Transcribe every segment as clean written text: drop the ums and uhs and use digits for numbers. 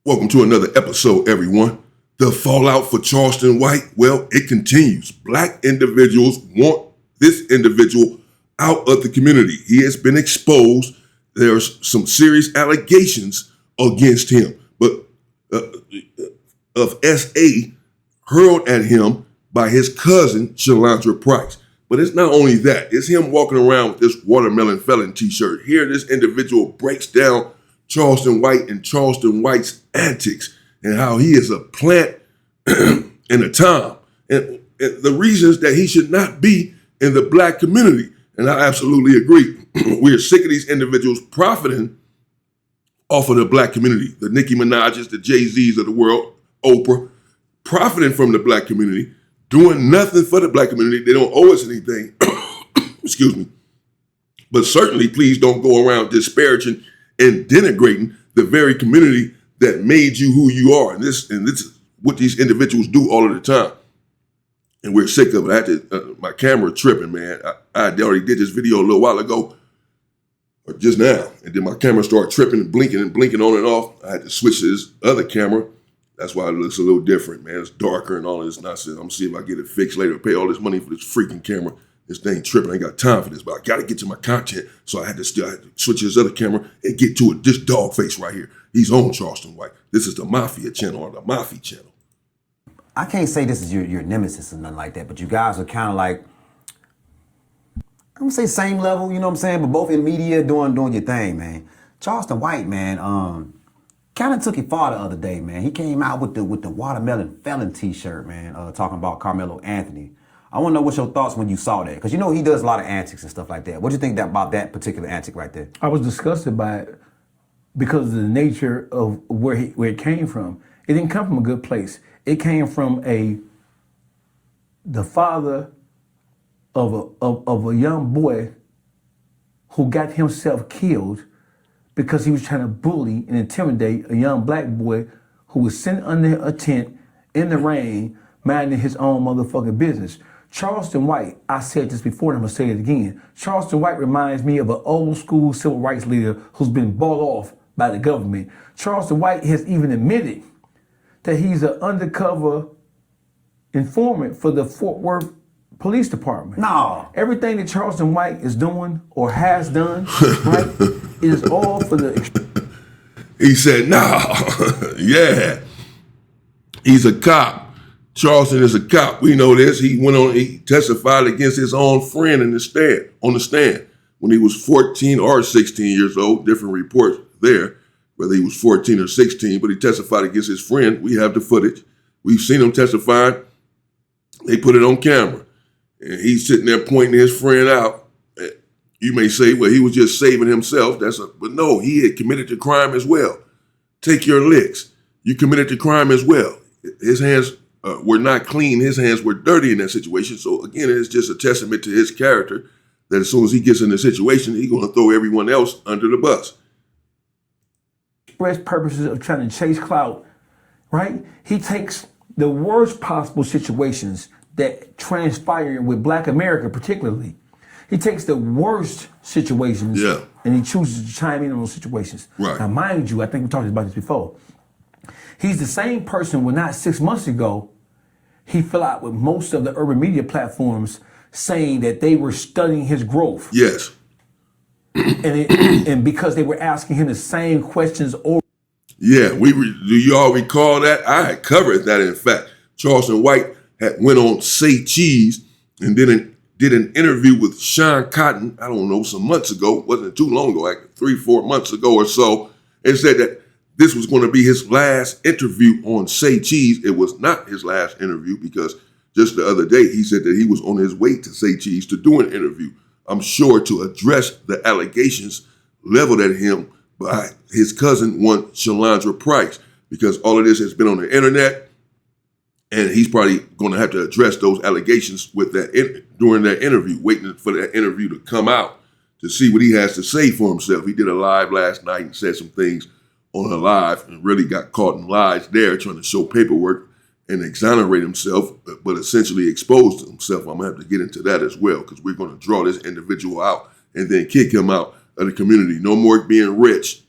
Welcome to another episode, everyone. The fallout for Charleston White, well, it continues. Black individuals want this individual out of the community. He has been exposed. There's some serious allegations against him, but of SA hurled at him by his cousin, Shalandra Price. But it's not only that. It's him walking around with this watermelon felon t-shirt. Here, this individual breaks down Charleston White and Charleston White's antics and how he is a plant and a tom. And the reasons that he should not be in the black community. And I absolutely agree. We are sick of these individuals profiting off of the black community. The Nicki Minaj's, the Jay-Z's of the world, Oprah, profiting from the black community, doing nothing for the black community. They don't owe us anything. Excuse me. But certainly, please don't go around disparaging and denigrating the very community that made you who you are. And this is what these individuals do all of the time. And we're sick of it. I had to, my camera tripping, man. I already did this video a little while ago, or just now. And then my camera started tripping and blinking on and off. I had to switch to this other camera. That's why it looks a little different, man. It's darker and all of this nonsense. I'm gonna see if I get it fixed later. Pay all this money for this freaking camera. This thing tripping. I ain't got time for this, but I got to get to my content. So I had to switch to this other camera and get to it. This dog face right here. He's on Charleston White. This is the Mafia channel or the Mafia channel. I can't say this is your nemesis or nothing like that, but you guys are kind of like, I'm gonna say same level, you know what I'm saying? But both in media doing your thing, man. Charleston White, man, kind of took it far the other day, man. He came out with the watermelon felon t-shirt, man, talking about Carmelo Anthony. I want to know what's your thoughts when you saw that, because you know he does a lot of antics and stuff like that. What do you think about that particular antic right there? I was disgusted by it because of the nature of where it came from. It didn't come from a good place. It came from the father of a young boy who got himself killed because he was trying to bully and intimidate a young black boy who was sitting under a tent in the rain, minding his own motherfucking business. Charleston White, I said this before and I'm gonna say it again. Charleston White reminds me of an old school civil rights leader who's been bought off by the government. Charleston White has even admitted that he's an undercover informant for the Fort Worth Police Department. No. Everything that Charleston White is doing or has done, right, is all for the... He said, no, yeah, he's a cop. Charleston is a cop. We know this. He testified against his own friend on the stand when he was 14 or 16 years old. Different reports there, whether he was 14 or 16, but he testified against his friend. We have the footage. We've seen him testify. They put it on camera. And he's sitting there pointing his friend out. You may say, well, he was just saving himself. But no, he had committed the crime as well. Take your licks. You committed the crime as well. His hands were not clean. His hands were dirty in that situation. So again, it's just a testament to his character that as soon as he gets in the situation, he's going to throw everyone else under the bus. Express purposes of trying to chase clout, right? He takes the worst possible situations that transpire with Black America particularly. He takes the worst situations and he chooses to chime in on those situations. Right. Now, mind you, I think we talked about this before. He's the same person when not 6 months ago, he fell out with most of the urban media platforms saying that they were studying his growth. Yes. And because they were asking him the same questions over. Yeah, do you all recall that? I had covered that, in fact. Charleston White had went on Say Cheese and did an interview with Sean Cotton, I don't know, some months ago, wasn't too long ago, like 3-4 months ago or so, and said that this was going to be his last interview on Say Cheese. It was not his last interview because just the other day he said that he was on his way to Say Cheese to do an interview. I'm sure to address the allegations leveled at him by his cousin, one Shalandra Price, because all of this has been on the internet, and he's probably going to have to address those allegations with that during that interview, waiting for that interview to come out to see what he has to say for himself. He did a live last night and said some things on a live and really got caught in lies there, trying to show paperwork and exonerate himself, but essentially exposed himself. I'm gonna have to get into that as well, because we're gonna draw this individual out and then kick him out of the community. No more being rich,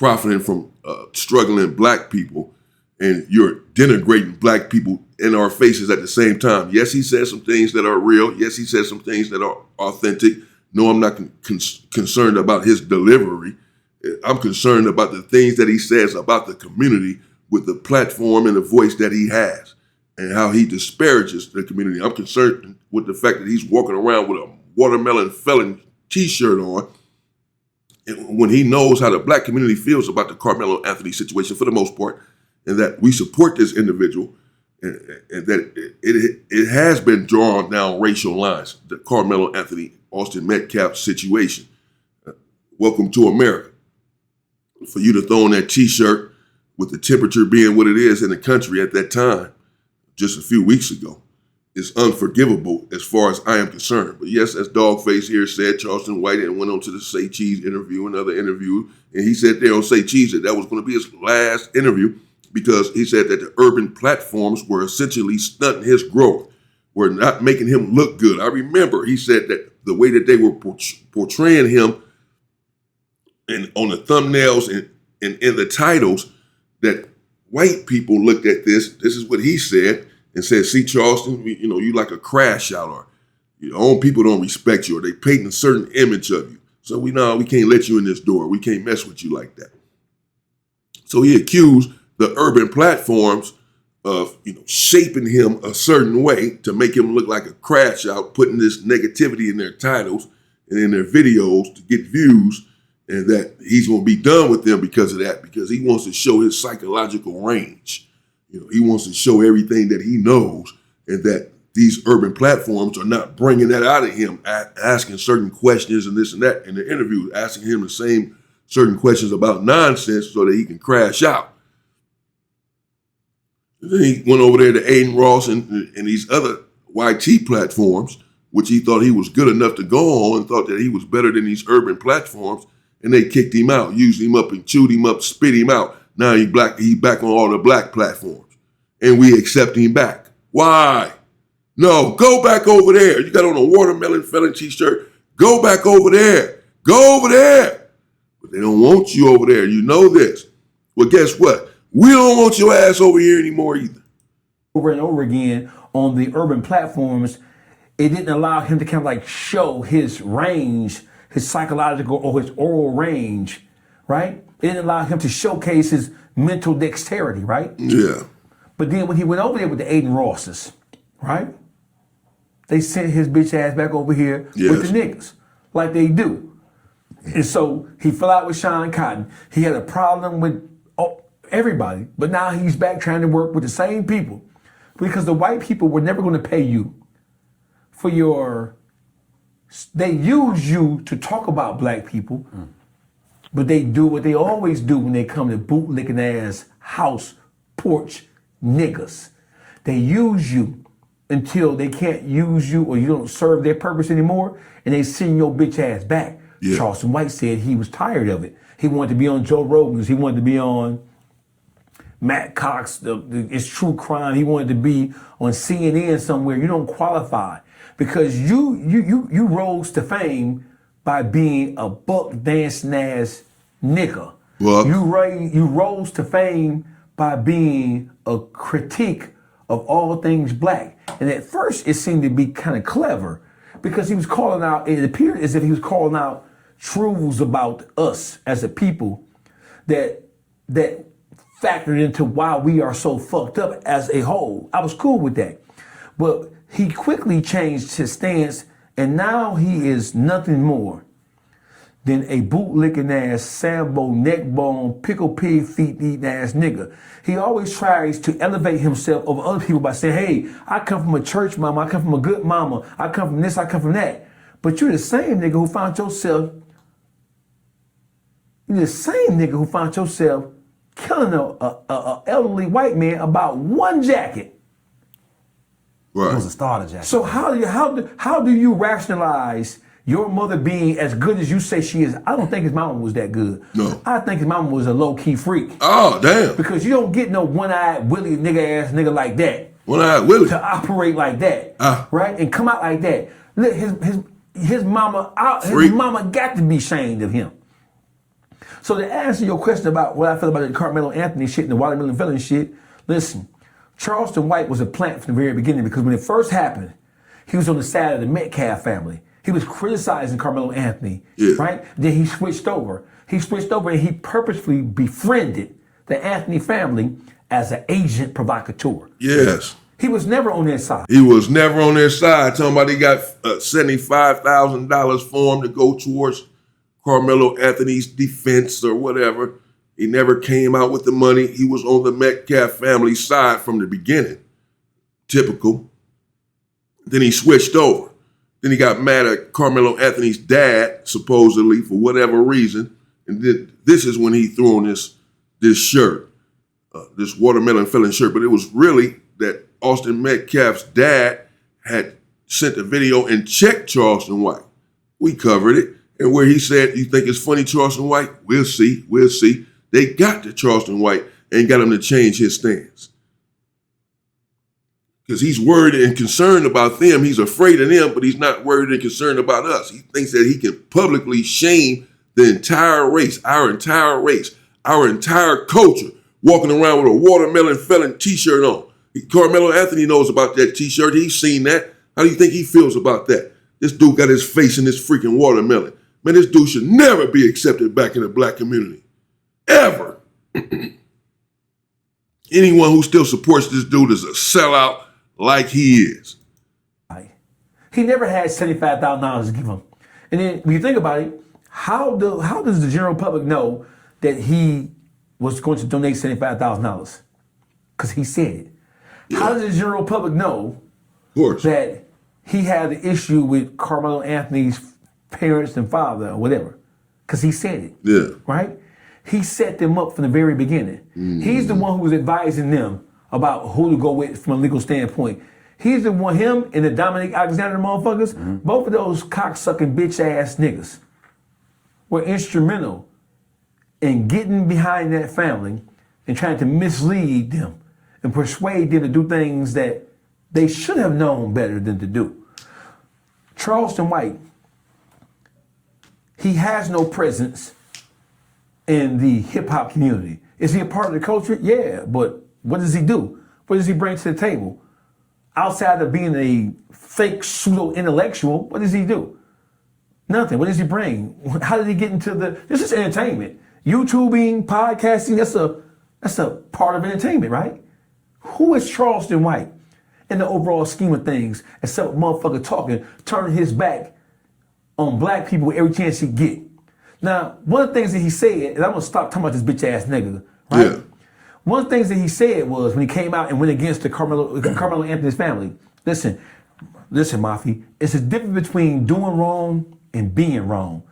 profiting from struggling black people, and you're denigrating black people in our faces at the same time. Yes, he said some things that are real. Yes, he said some things that are authentic. No, I'm not concerned about his delivery. I'm concerned about the things that he says about the community with the platform and the voice that he has and how he disparages the community. I'm concerned with the fact that he's walking around with a watermelon felon t-shirt on when he knows how the black community feels about the Carmelo Anthony situation for the most part, and that we support this individual, and that it has been drawn down racial lines, the Carmelo Anthony, Austin Metcalf situation. Welcome to America. For you to throw on that t-shirt with the temperature being what it is in the country at that time, just a few weeks ago, is unforgivable as far as I am concerned. But yes, as Dogface here said, Charleston White and went on to the Say Cheese interview, another interview, and he said there on Say Cheese that was going to be his last interview because he said that the urban platforms were essentially stunting his growth, were not making him look good. I remember he said that the way that they were portraying him and on the thumbnails and in the titles, that white people looked at this is what he said, and said, see, Charleston, you like a crash out, or your own people don't respect you, or they paint a certain image of you. So we can't let you in this door. We can't mess with you like that. So he accused the urban platforms of, shaping him a certain way to make him look like a crash out, putting this negativity in their titles and in their videos to get views, and that he's going to be done with them because of that, because he wants to show his psychological range. He wants to show everything that he knows, and that these urban platforms are not bringing that out of him, asking certain questions and this and that in the interview, asking him the same certain questions about nonsense so that he can crash out. And then he went over there to Aiden Ross and these other YT platforms, which he thought he was good enough to go on and thought that he was better than these urban platforms, and they kicked him out, used him up and chewed him up, spit him out. Now he back on all the black platforms, and we accept him back. Why? No, go back over there. You got on a watermelon felon t-shirt. Go back over there. Go over there. But they don't want you over there. You know this. Well, guess what? We don't want your ass over here anymore either. Over and over again on the urban platforms, it didn't allow him to kind of like show his range, his psychological or his oral range, right? It didn't allow him to showcase his mental dexterity, right? Yeah. But then when he went over there with the Aiden Rosses, right? They sent his bitch ass back over here with the niggas, like they do. And so he fell out with Sean Cotton. He had a problem with everybody, but now he's back trying to work with the same people, because the white people were never going to pay you for your. They use you to talk about black people, but they do what they always do when they come to bootlicking ass house porch niggas. They use you until they can't use you or you don't serve their purpose anymore, and they send your bitch ass back. Yeah. Charleston White said he was tired of it. He wanted to be on Joe Rogan's. He wanted to be on Matt Cox, It's True Crime. He wanted to be on CNN somewhere. You don't qualify because you rose to fame by being a buck dancing ass nigga. Well, you rose to fame by being a critique of all things black. And at first it seemed to be kind of clever because he was calling out, it appeared as if he was calling out truths about us as a people that factored into why we are so fucked up as a whole. I was cool with that. But he quickly changed his stance, and now he is nothing more than a bootlicking ass, Sambo, neckbone, pickle pig feet eating ass nigga. He always tries to elevate himself over other people by saying, hey, I come from a church mama, I come from a good mama, I come from this, I come from that. But you're the same nigga who found yourself killing a elderly white man about one jacket. Right. It was a starter jacket. So how do you rationalize your mother being as good as you say she is? I don't think his mama was that good. No. I think his mama was a low-key freak. Oh, damn. Because you don't get no one-eyed Willie nigga-ass nigga like that. One-eyed Willie. To operate like that. Right? And come out like that. Look, his mama got to be ashamed of him. So to answer your question about what I feel about the Carmelo Anthony shit and the watermelon felon shit, listen, Charleston White was a plant from the very beginning because when it first happened, he was on the side of the Metcalf family. He was criticizing Carmelo Anthony, right? Then he switched over. And he purposefully befriended the Anthony family as an agent provocateur. Yes. He was never on their side. He was never on their side. Talking about he got $75,000 for him to go towards Carmelo Anthony's defense or whatever. He never came out with the money. He was on the Metcalf family side from the beginning. Typical. Then he switched over. Then he got mad at Carmelo Anthony's dad, supposedly, for whatever reason. And then this is when he threw on this shirt, this watermelon felon shirt. But it was really that Austin Metcalf's dad had sent a video and checked Charleston White. We covered it. And where he said, "You think it's funny, Charleston White? We'll see. They got to Charleston White and got him to change his stance. Because he's worried and concerned about them. He's afraid of them, but he's not worried and concerned about us. He thinks that he can publicly shame the entire race, our entire culture, walking around with a watermelon felon t-shirt on. Carmelo Anthony knows about that t-shirt. He's seen that. How do you think he feels about that? This dude got his face in this freaking watermelon. Man, this dude should never be accepted back in the black community. Ever. Anyone who still supports this dude is a sellout like he is. He never had $75,000 to give him. And then when you think about it, how does the general public know that he was going to donate $75,000? Because he said it. Yeah. How does the general public know that he had the issue with Carmelo Anthony's parents and father or whatever? Because he said it. Yeah. Right? He set them up from the very beginning. Mm-hmm. He's the one who was advising them about who to go with from a legal standpoint. He's the one, him and the Dominic Alexander motherfuckers, both of those cocksucking bitch ass niggas were instrumental in getting behind that family and trying to mislead them and persuade them to do things that they should have known better than to do. Charleston White, he has no presence in the hip-hop community. Is he a part of the culture? Yeah, but what does he do? What does he bring to the table? Outside of being a fake pseudo-intellectual, what does he do? Nothing. What does he bring? How did he get into this is entertainment. YouTubing, podcasting, that's a part of entertainment, right? Who is Charleston White in the overall scheme of things, except a motherfucker talking, turning his back on black people every chance he get? Now, one of the things that he said, and I'm gonna stop talking about this bitch ass nigga, right? Yeah. One of the things that he said was when he came out and went against the Carmelo Anthony's family. Listen, Mafi, it's a difference between doing wrong and being wrong.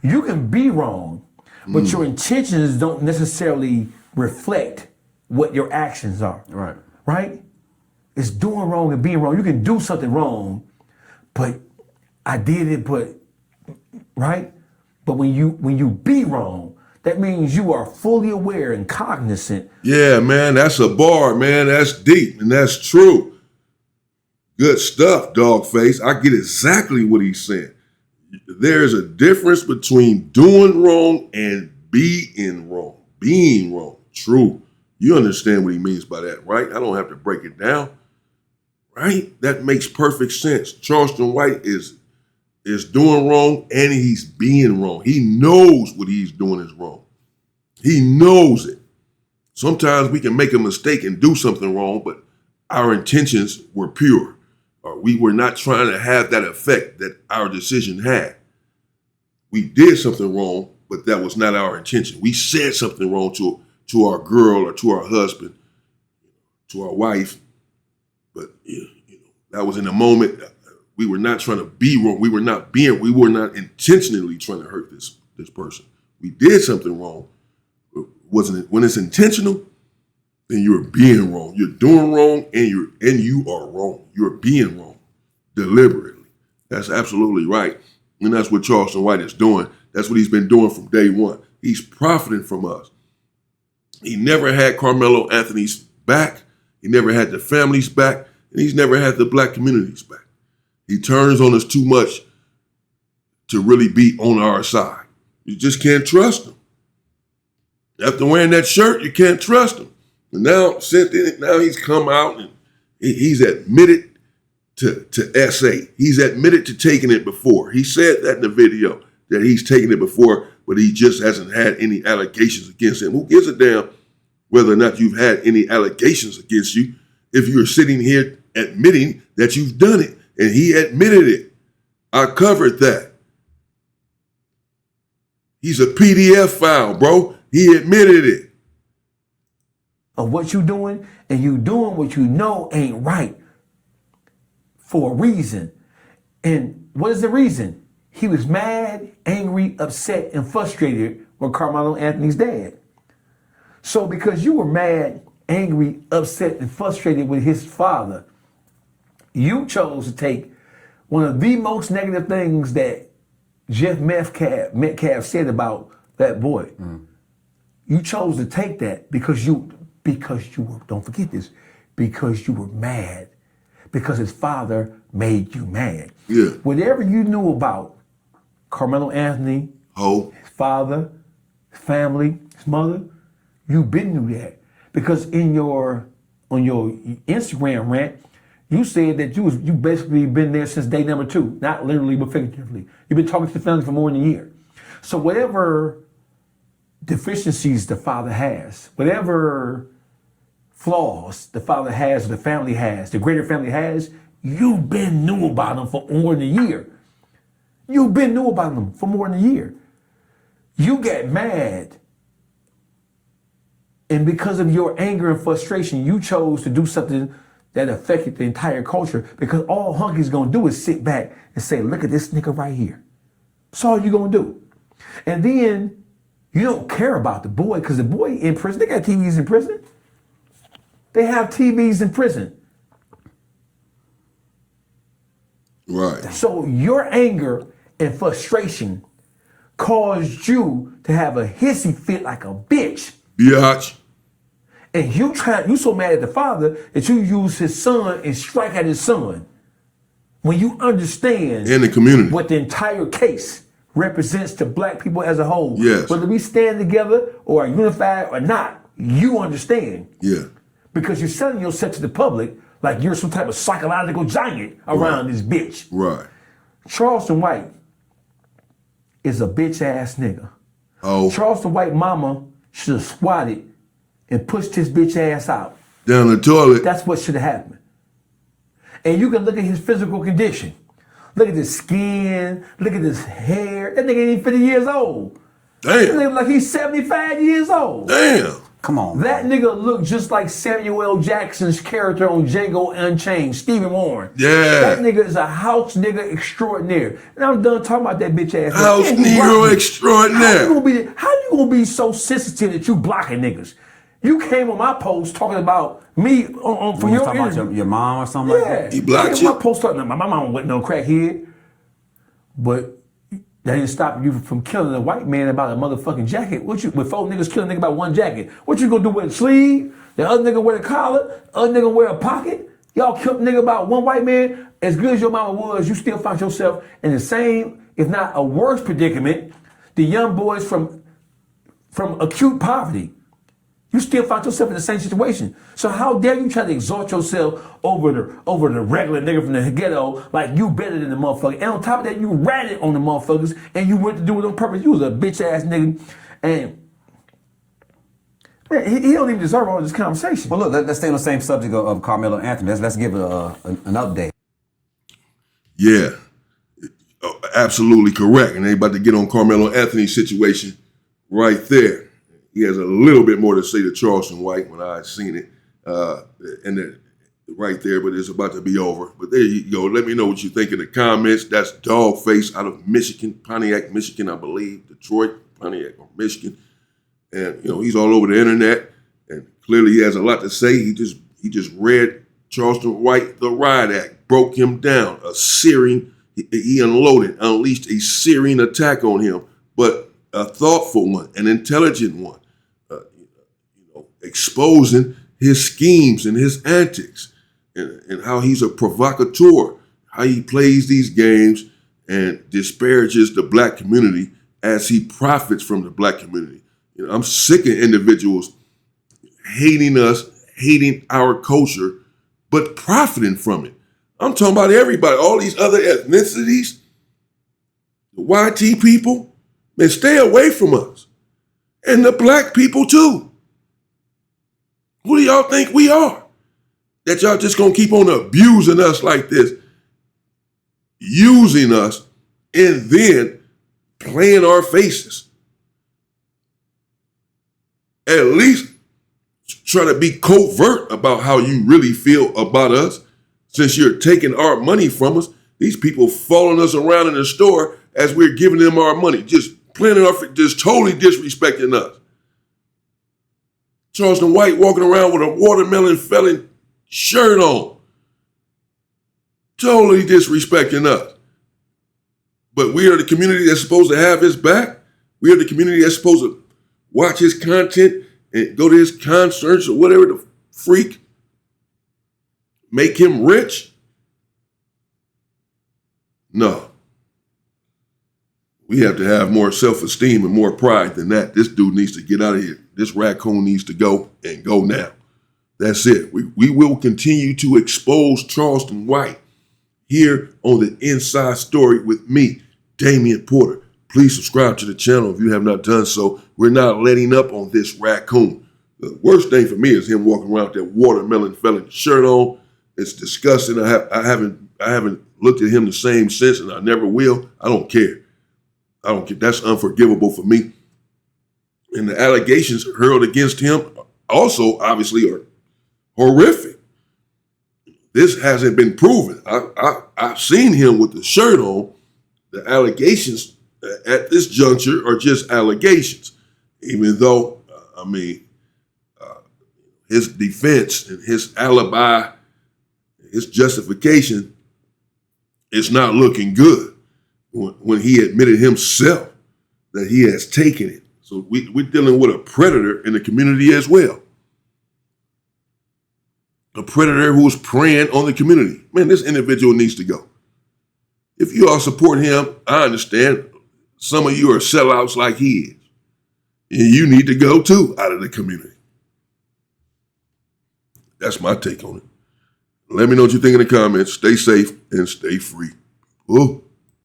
You can be wrong, but your intentions don't necessarily reflect what your actions are. Right. Right? It's doing wrong and being wrong. You can do something wrong, but I did it, but right? But when you be wrong, that means you are fully aware and cognizant. Yeah, man, that's a bar, man. That's deep, and that's true. Good stuff, Dogface. I get exactly what he's saying. There's a difference between doing wrong and being wrong. Being wrong. True. You understand what he means by that, right? I don't have to break it down. Right? That makes perfect sense. Charleston White is doing wrong and he's being wrong. He knows what he's doing is wrong. He knows it. Sometimes we can make a mistake and do something wrong, but our intentions were pure. Or we were not trying to have that effect that our decision had. We did something wrong, but that was not our intention. We said something wrong to our girl or to our husband, to our wife, but that was in the moment. We were not trying to be wrong. We were not intentionally trying to hurt this person. We did something wrong. Wasn't it? When it's intentional, then you're being wrong. You're doing wrong and you are wrong. You're being wrong deliberately. That's absolutely right. And that's what Charleston White is doing. That's what he's been doing from day one. He's profiting from us. He never had Carmelo Anthony's back. He never had the family's back. And he's never had the black community's back. He turns on us too much to really be on our side. You just can't trust him. After wearing that shirt, you can't trust him. And now, now he's come out and he's admitted to SA. He's admitted to taking it before. He said that in the video, that he's taken it before, but he just hasn't had any allegations against him. Who gives a damn whether or not you've had any allegations against you if you're sitting here admitting that you've done it? And he admitted it. I covered that. He's a PDF file, bro. He admitted it. Of what you doing, and you doing what you know ain't right for a reason. And what is the reason? He was mad, angry, upset, and frustrated with Carmelo Anthony's dad. So because you were mad, angry, upset, and frustrated with his father, you chose to take one of the most negative things that Jeff Metcalf said about that boy. You chose to take that because you were, don't forget this, because you were mad. Because his father made you mad. Yeah. Whatever you knew about Carmelo Anthony, his father, his family, his mother, you been knew that. Because on your Instagram rant, you said that you basically been there since day number 2, not literally but figuratively. You've been talking to the family for more than a year. So whatever deficiencies the father has, whatever flaws the father has, or the family has, the greater family has, you've been knew about them for more than a year. You've been knew about them for more than a year. You get mad, and because of your anger and frustration, you chose to do something that affected the entire culture, because all Hunky's gonna do is sit back and say, look at this nigga right here. That's all you gonna do. And then you don't care about the boy, because the boy in prison, they got TVs in prison. They have TVs in prison. Right. So your anger and frustration caused you to have a hissy fit like a bitch. Biatch. And you so mad at the father that you use his son and strike at his son. When you understand In the community. what the entire case represents to black people as a whole. Yes. Whether we stand together or are unified or not, you understand. Yeah. Because you're selling yourself to the public like you're some type of psychological giant around this bitch. Right. Charleston White is a bitch ass nigga. Oh. Charleston White mama should have squatted and pushed his bitch ass out. Down the toilet. That's what should have happened. And you can look at his physical condition. Look at his skin. Look at his hair. That nigga ain't 50 years old. That Damn. nigga like he's 75 years old. Damn. Come on. That nigga looked just like Samuel L. Jackson's character on Django Unchained, Stephen Warren. Yeah. That nigga is a house nigga extraordinaire. And I'm done talking about that bitch ass. House And he Negro blocked me. extraordinaire. How you gonna be so sensitive that you blocking niggas? You came on my post talking about me from You your talking interview. about your mom or something like Yeah. that? He blocked Came on you? my post talking about my mama wasn't no crackhead. But that didn't stop you from killing a white man about a motherfucking jacket. With 4 niggas killing a nigga about 1 jacket. What you gonna do with a sleeve? The other nigga wear a collar? The other nigga wear a pocket? Y'all killed a nigga about 1 white man? As good as your mama was, you still found yourself in the same, if not a worse predicament, the young boys from acute poverty. You still found yourself in the same situation. So how dare you try to exalt yourself over the regular nigga from the ghetto like you better than the motherfucker. And on top of that, you ratted on the motherfuckers and you went to do it on purpose. You was a bitch ass nigga. And man, he don't even deserve all this conversation. Well, look, let's stay on the same subject of Carmelo Anthony. Let's give an update. Yeah. Absolutely correct. And they about to get on Carmelo Anthony's situation right there. He has a little bit more to say to Charleston White when I seen it, right there, but it's about to be over. But there you go. Let me know what you think in the comments. That's Dogface out of Michigan, Pontiac, Michigan, I believe. Detroit, Pontiac, or Michigan. And, he's all over the internet. And clearly he has a lot to say. He just read Charleston White, the Riot Act, broke him down. He unleashed a searing attack on him, but a thoughtful one, an intelligent one. Exposing his schemes and his antics and how he's a provocateur, how he plays these games and disparages the black community as he profits from the black community. I'm sick of individuals hating us, hating our culture, but profiting from it. I'm talking about everybody, all these other ethnicities, the YT people, man, stay away from us. And the black people too. Who do y'all think we are? That y'all just gonna keep on abusing us like this, using us, and then playing our faces. At least try to be covert about how you really feel about us. Since you're taking our money from us, these people following us around in the store as we're giving them our money, just playing our, just totally disrespecting us. Charleston White walking around with a watermelon felon shirt on, totally disrespecting us. But we are the community that's supposed to have his back. We are the community that's supposed to watch his content and go to his concerts or whatever the freak. Make him rich? No. We have to have more self-esteem and more pride than that. This dude needs to get out of here. This raccoon needs to go and go now. That's it. We will continue to expose Charleston White here on the Inside Story with me, Damian Porter. Please subscribe to the channel if you have not done so. We're not letting up on this raccoon. The worst thing for me is him walking around with that watermelon felon shirt on. It's disgusting. I haven't looked at him the same since, and I never will. I don't care. I don't care. That's unforgivable for me. And the allegations hurled against him also obviously are horrific. This hasn't been proven. I've seen him with the shirt on. The allegations at this juncture are just allegations, even though, his defense and his alibi, his justification is not looking good when he admitted himself that he has taken it. So we're dealing with a predator in the community as well. A predator who is preying on the community. Man, this individual needs to go. If you all support him, I understand. Some of you are sellouts like he is. And you need to go too out of the community. That's my take on it. Let me know what you think in the comments. Stay safe and stay free. Ooh.